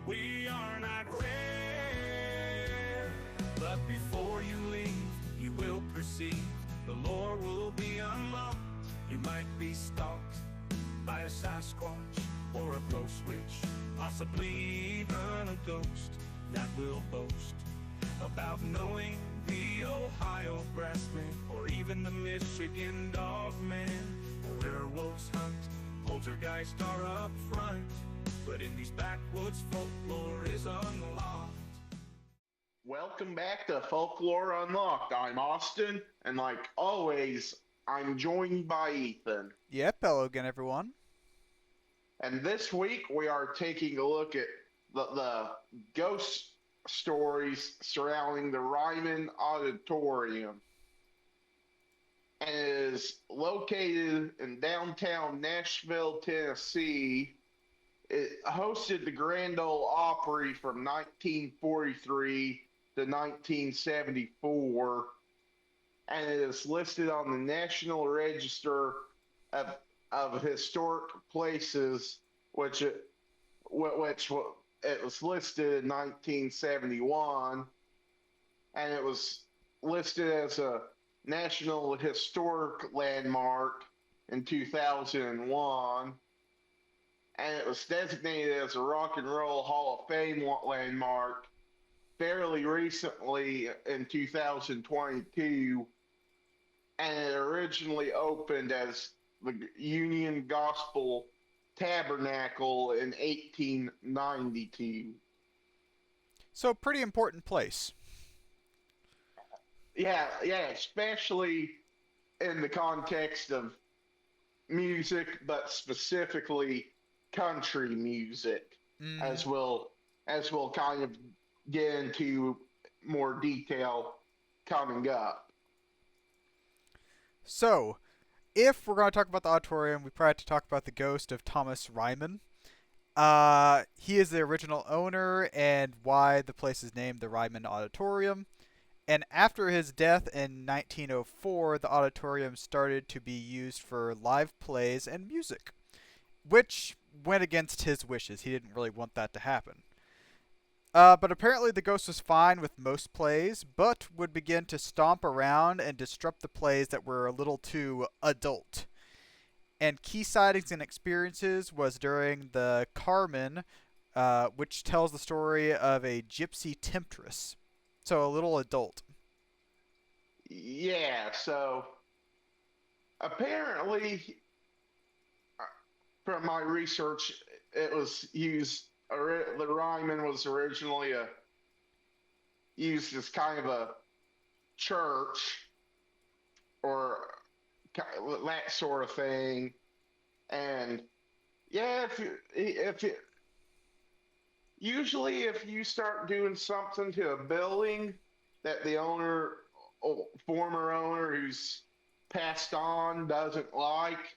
we are not rare. But before you leave, you will perceive the lore will be unlocked. You might be stalked by a Sasquatch or a ghost witch, possibly even a ghost that will boast about knowing the Ohio grassman or even the Michigan dogman. Werewolves hunt, poltergeists are up front, but in these backwoods folklore is unlocked. Welcome back to Folklore Unlocked. I'm Austin, and like always, I'm joined by Ethan. Yep, hello again, everyone. And this week we are taking a look at the ghost stories surrounding the Ryman Auditorium. And it is located in downtown Nashville, Tennessee. It hosted the Grand Ole Opry from 1943 to 1974, and it is listed on the National Register of Historic Places, which it was listed in 1971, and it was listed as a National Historic Landmark in 2001, and it was designated as a Rock and Roll Hall of Fame landmark fairly recently in 2022, and it originally opened as the Union Gospel Tabernacle in 1892. So, pretty important place. Yeah, especially in the context of music, but specifically country music, as we'll kind of get into more detail coming up. So, if we're going to talk about the auditorium, we probably have to talk about the ghost of Thomas Ryman. He is the original owner and why the place is named the Ryman Auditorium. And after his death in 1904, the auditorium started to be used for live plays and music, which went against his wishes. He didn't really want that to happen. But apparently the ghost was fine with most plays, but would begin to stomp around and disrupt the plays that were a little too adult. And key sightings and experiences was during the Carmen, which tells the story of a gypsy temptress. So a little adult. Yeah, so apparently, from my research, it was used. The Ryman was originally used as kind of a church or that sort of thing, and yeah, if you start doing something to a building that the former owner who's passed on doesn't like,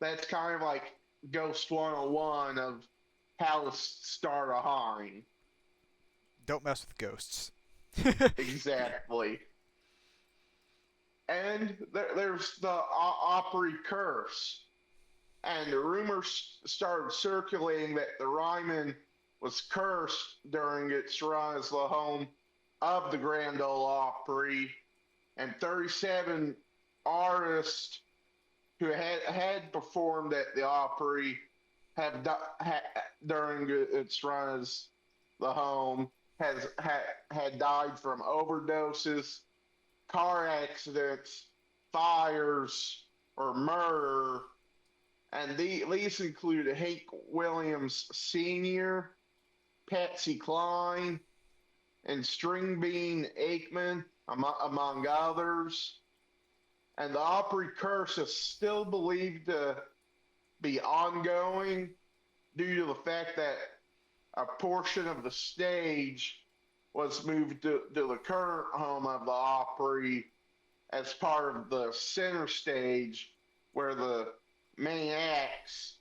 that's kind of like Ghost 101 of how to start a haunt. Don't mess with ghosts. Exactly. And there's the Opry curse. And the rumors started circulating that the Ryman was cursed during its run as the home of the Grand Ole Opry, and 37 artists who had performed at the Opry during its run as the home had died from overdoses, car accidents, fires, or murder. And these include Hank Williams Sr., Patsy Cline, and Stringbean Aikman, among others. And the Opry curse is still believed to be ongoing due to the fact that a portion of the stage was moved to the current home of the Opry as part of the center stage, where the main acts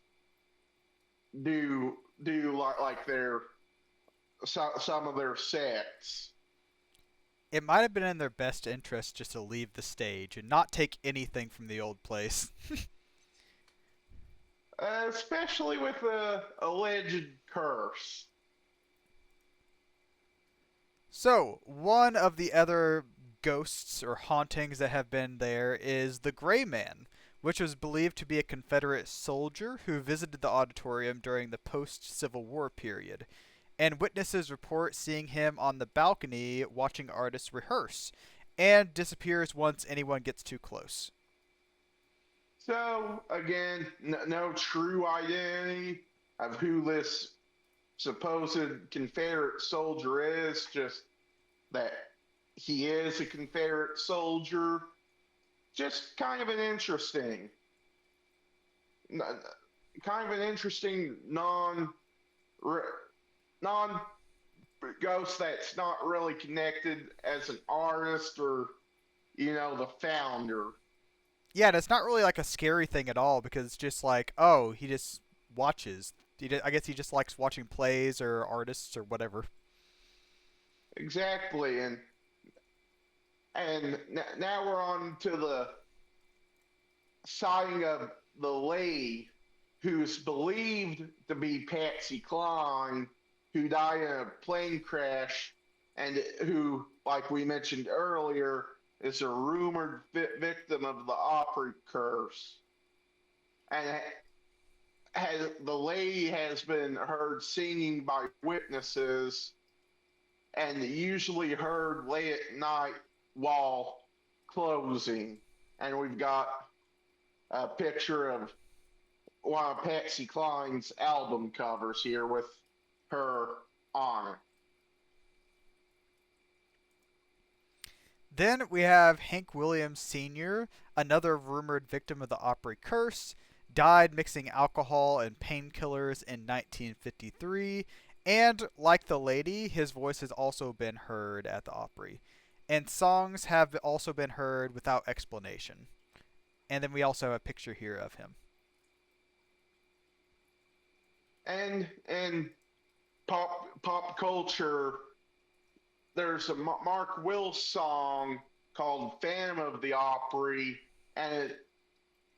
do like their some of their sets. It might have been in their best interest just to leave the stage and not take anything from the old place. Especially with the alleged curse. So, one of the other ghosts or hauntings that have been there is the Gray Man, which was believed to be a Confederate soldier who visited the auditorium during the post Civil War period. And witnesses report seeing him on the balcony watching artists rehearse, and disappears once anyone gets too close. So, again, no true identity of who this supposed Confederate soldier is, just that he is a Confederate soldier. Just kind of an interesting, kind of an interesting non ghost that's not really connected as an artist or the founder. Yeah, and it's not really like a scary thing at all because it's just like, oh, he just watches. I guess he just likes watching plays or artists or whatever. Exactly, and now we're on to the sighting of the lady who's believed to be Patsy Cline, who died in a plane crash, and who, like we mentioned earlier, is a rumored victim of the Opry curse. And the lady has been heard singing by witnesses, and usually heard late at night while closing. And we've got a picture of one of Patsy Cline's album covers here with her on it. Then we have Hank Williams Sr., another rumored victim of the Opry curse, died mixing alcohol and painkillers in 1953, and like the lady, his voice has also been heard at the Opry. And songs have also been heard without explanation. And then we also have a picture here of him. And in pop culture, there's a Mark Wills song called "Phantom of the Opry," and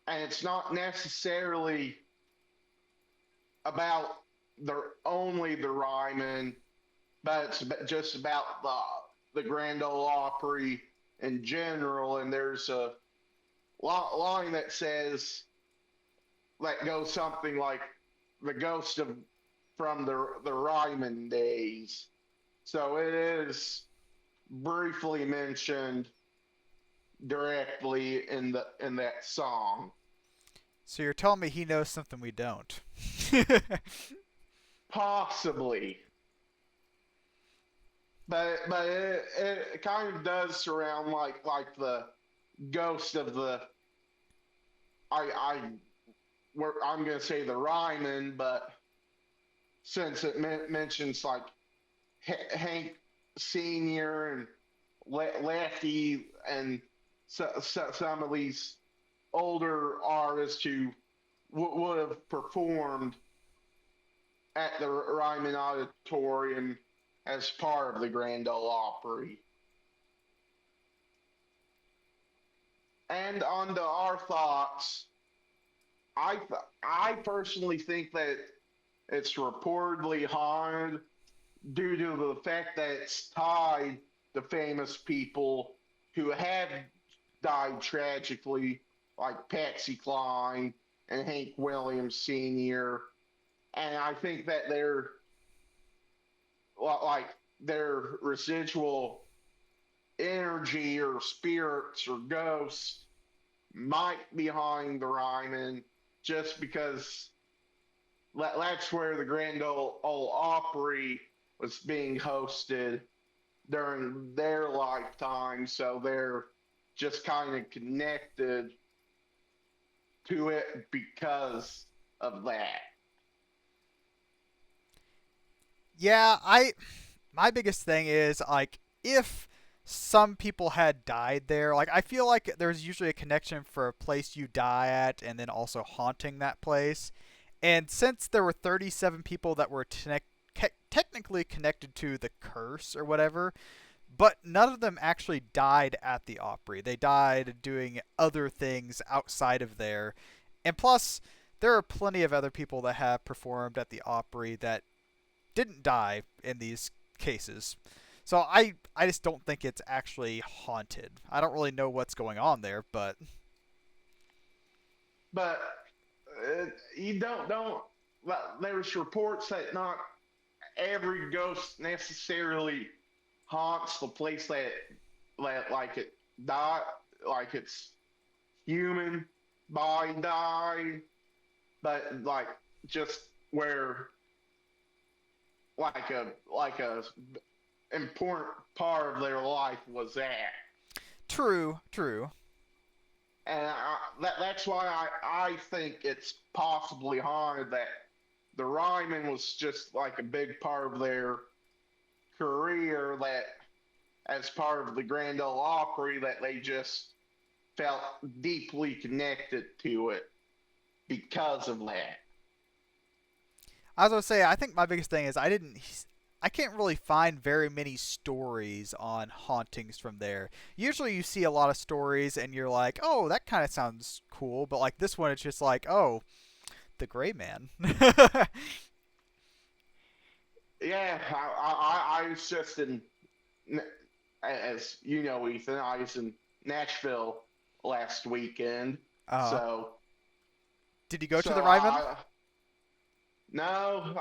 it's not necessarily about only the Ryman, but it's just about the Grand Ole Opry in general. And there's a line that says that goes something like the ghost of from the Ryman days. So it is briefly mentioned directly in that song. So you're telling me he knows something we don't? Possibly, but it kind of does surround like the ghost of the I'm gonna say the Ryman, but since it mentions like Hank Senior and Lefty and some of these older artists who would have performed at the Ryman Auditorium as part of the Grand Ole Opry. And on to our thoughts, I personally think that it's reportedly haunted due to the fact that it's tied to famous people who have died tragically, like Patsy Cline and Hank Williams Sr. And I think that their residual energy or spirits or ghosts might be behind the Ryman, just because that's where the Grand Ole Opry was being hosted during their lifetime, so they're just kind of connected to it because of that. Yeah, my biggest thing is like if some people had died there, like I feel like there's usually a connection for a place you die at and then also haunting that place. And since there were 37 people that were technically connected to the curse or whatever, but none of them actually died at the Opry. They died doing other things outside of there. And plus, there are plenty of other people that have performed at the Opry that didn't die in these cases. So I just don't think it's actually haunted. I don't really know what's going on there, but But you don't. There's reports that not every ghost necessarily haunts the place that like it died, like it's human body died, but like just where like a important part of their life was at. true, true. And that's why I think it's possibly haunted. That the Ryman was just like a big part of their career. That as part of the Grand Ole Opry, that they just felt deeply connected to it because of that. I was gonna say, I think my biggest thing is I can't really find very many stories on hauntings from there. Usually you see a lot of stories and you're like, oh, that kind of sounds cool, but like this one, it's just like, oh, the Gray Man. Yeah, I was just in, as you know, Ethan, I was in Nashville last weekend. uh, So, did you go to so the Ryman? no,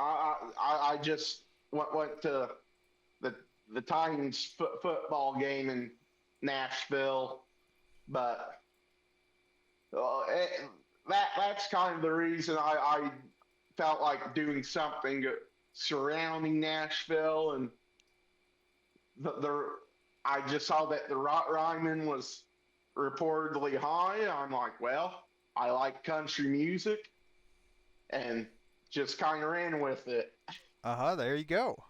I just went to the the Titans football game in Nashville, but that's kind of the reason I felt like doing something surrounding Nashville, and the I just saw that the Ryman was reportedly haunted. I'm like, well, I like country music, and just kind of ran with it. There you go.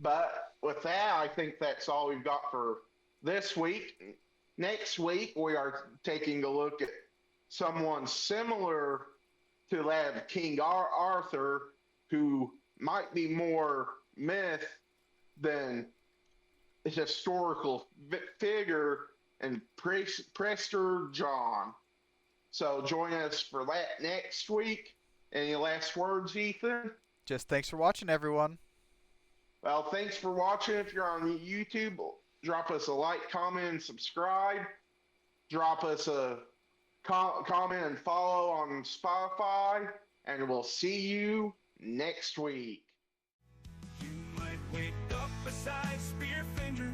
But with that, I think that's all we've got for this week. Next week, we are taking a look at someone similar to that of King Arthur, who might be more myth than a historical figure, and Prester John. So join us for that next week. Any last words, Ethan? Just thanks for watching, everyone. Well, thanks for watching. If you're on YouTube, drop us a like, comment, and subscribe. Drop us a comment and follow on Spotify, and we'll see you next week. You might wake up beside Spearfinger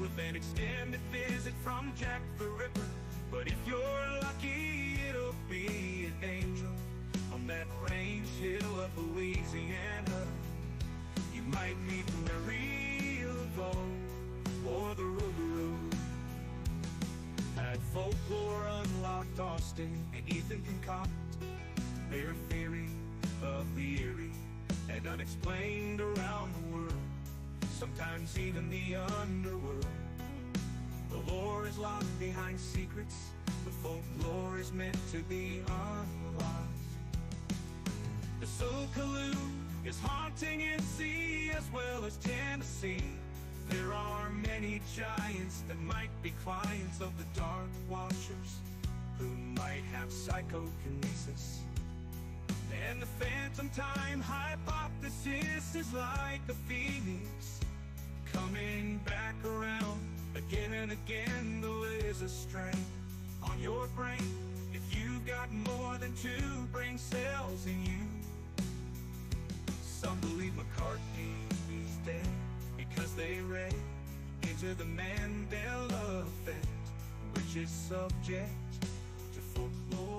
with an extended visit from Jack the Ripper. But if you're lucky, it'll be an angel on that range hill of Louisiana. You might meet Mary Laveau or the Rougarou. At Folklore Unlocked, Austin and Ethan concoct their theory of the eerie and unexplained around the world, sometimes even the underworld. The lore is locked behind secrets, the folklore is meant to be unlocked. The Sokoloo is haunting NC as well as Tennessee. There are many giants that might be clients of the Dark Watchers, who might have psychokinesis. And the phantom time hypothesis is like a phoenix, coming back around again and again. The laser strain on your brain if you've got more than 2 brain cells in you. Some believe McCartney is dead because they read into the Mandela effect, which is subject to folklore.